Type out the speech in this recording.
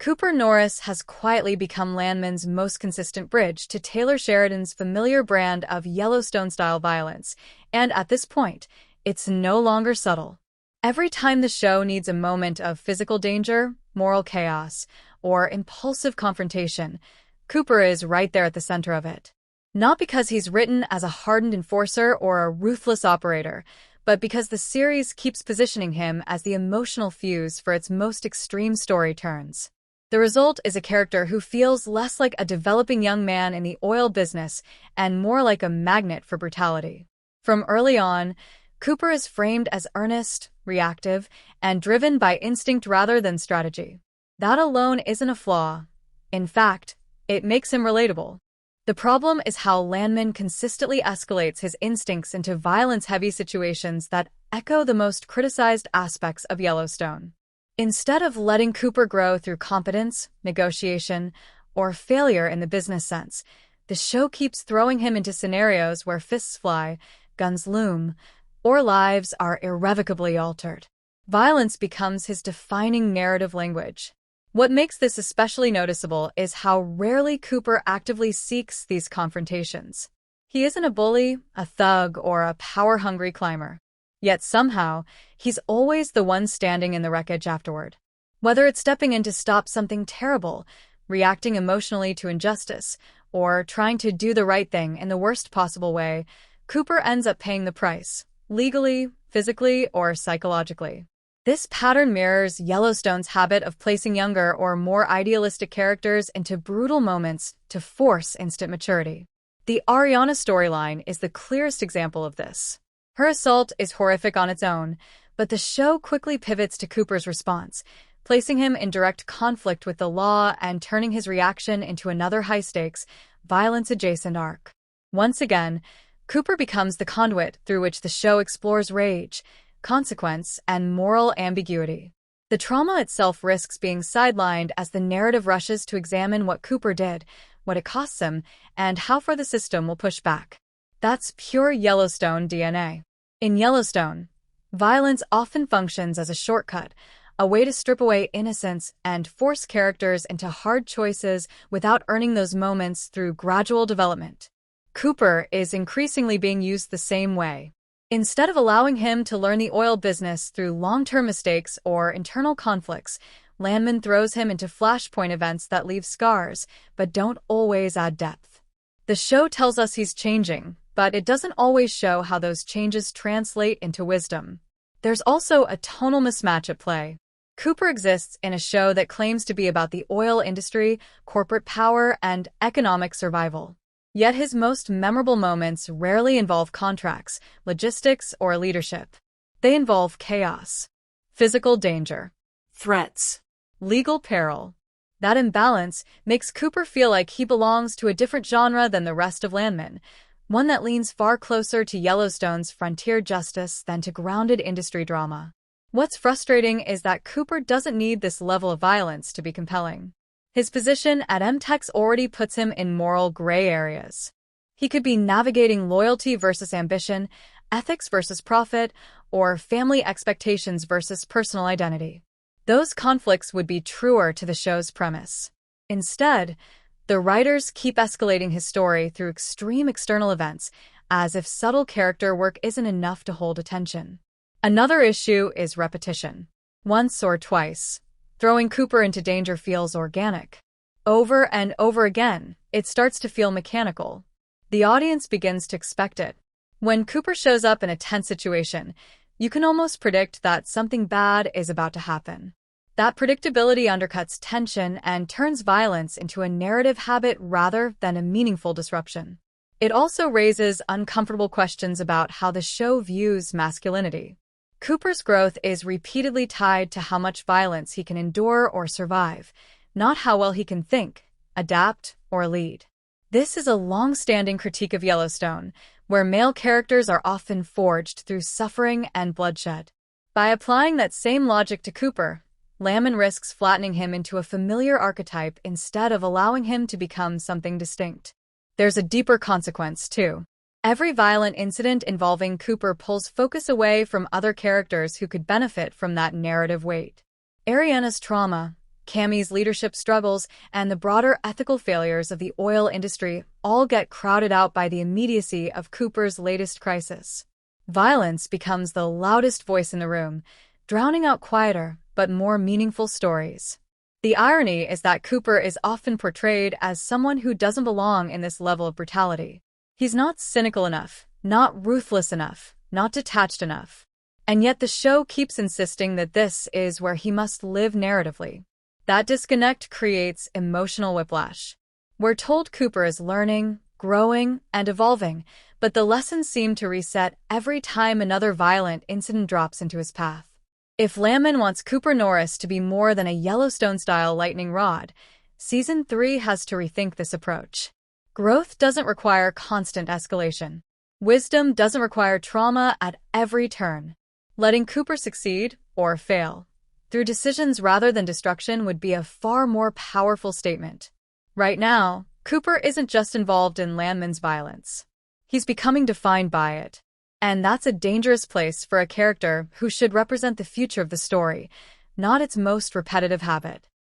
Cooper Norris has quietly become Landman's most consistent bridge to Taylor Sheridan's familiar brand of Yellowstone-style violence, and at this point, it's no longer subtle. Every time the show needs a moment of physical danger, moral chaos, or impulsive confrontation, Cooper is right there at the center of it. Not because he's written as a hardened enforcer or a ruthless operator, but because the series keeps positioning him as the emotional fuse for its most extreme story turns. The result is a character who feels less like a developing young man in the oil business and more like a magnet for brutality. From early on, Cooper is framed as earnest, reactive, and driven by instinct rather than strategy. That alone isn't a flaw. In fact, it makes him relatable. The problem is how Landman consistently escalates his instincts into violence-heavy situations that echo the most criticized aspects of Yellowstone. Instead of letting Cooper grow through competence, negotiation, or failure in the business sense, the show keeps throwing him into scenarios where fists fly, guns loom, or lives are irrevocably altered. Violence becomes his defining narrative language. What makes this especially noticeable is how rarely Cooper actively seeks these confrontations. He isn't a bully, a thug, or a power-hungry climber. Yet somehow, he's always the one standing in the wreckage afterward. Whether it's stepping in to stop something terrible, reacting emotionally to injustice, or trying to do the right thing in the worst possible way, Cooper ends up paying the price, legally, physically, or psychologically. This pattern mirrors Yellowstone's habit of placing younger or more idealistic characters into brutal moments to force instant maturity. The Ariana storyline is the clearest example of this. Her assault is horrific on its own, but the show quickly pivots to Cooper's response, placing him in direct conflict with the law and turning his reaction into another high-stakes, violence-adjacent arc. Once again, Cooper becomes the conduit through which the show explores rage, consequence, and moral ambiguity. The trauma itself risks being sidelined as the narrative rushes to examine what Cooper did, what it costs him, and how far the system will push back. That's pure Yellowstone DNA. In Yellowstone, violence often functions as a shortcut, a way to strip away innocence and force characters into hard choices without earning those moments through gradual development. Cooper is increasingly being used the same way. Instead of allowing him to learn the oil business through long-term mistakes or internal conflicts, Landman throws him into flashpoint events that leave scars, but don't always add depth. The show tells us he's changing, but it doesn't always show how those changes translate into wisdom. There's also a tonal mismatch at play. Cooper exists in a show that claims to be about the oil industry, corporate power, and economic survival. Yet his most memorable moments rarely involve contracts, logistics, or leadership. They involve chaos, physical danger, threats, legal peril. That imbalance makes Cooper feel like he belongs to a different genre than the rest of Landman, one that leans far closer to Yellowstone's frontier justice than to grounded industry drama. What's frustrating is that Cooper doesn't need this level of violence to be compelling. His position at MTEX already puts him in moral gray areas. He could be navigating loyalty versus ambition, ethics versus profit, or family expectations versus personal identity. Those conflicts would be truer to the show's premise. Instead, the writers keep escalating his story through extreme external events, as if subtle character work isn't enough to hold attention. Another issue is repetition. Once or twice, throwing Cooper into danger feels organic. Over and over again, it starts to feel mechanical. The audience begins to expect it. When Cooper shows up in a tense situation, you can almost predict that something bad is about to happen. That predictability undercuts tension and turns violence into a narrative habit rather than a meaningful disruption. It also raises uncomfortable questions about how the show views masculinity. Cooper's growth is repeatedly tied to how much violence he can endure or survive, not how well he can think, adapt, or lead. This is a long-standing critique of Yellowstone, where male characters are often forged through suffering and bloodshed. By applying that same logic to Cooper, Landman risks flattening him into a familiar archetype instead of allowing him to become something distinct. There's a deeper consequence, too. Every violent incident involving Cooper pulls focus away from other characters who could benefit from that narrative weight. Ariana's trauma, Cammy's leadership struggles, and the broader ethical failures of the oil industry all get crowded out by the immediacy of Cooper's latest crisis. Violence becomes the loudest voice in the room, drowning out quieter but more meaningful stories. The irony is that Cooper is often portrayed as someone who doesn't belong in this level of brutality. He's not cynical enough, not ruthless enough, not detached enough. And yet the show keeps insisting that this is where he must live narratively. That disconnect creates emotional whiplash. We're told Cooper is learning, growing, and evolving, but the lessons seem to reset every time another violent incident drops into his path. If Landman wants Cooper Norris to be more than a Yellowstone-style lightning rod, Season 3 has to rethink this approach. Growth doesn't require constant escalation. Wisdom doesn't require trauma at every turn. Letting Cooper succeed, or fail, through decisions rather than destruction would be a far more powerful statement. Right now, Cooper isn't just involved in Landman's violence. He's becoming defined by it. And that's a dangerous place for a character who should represent the future of the story, not its most repetitive habit.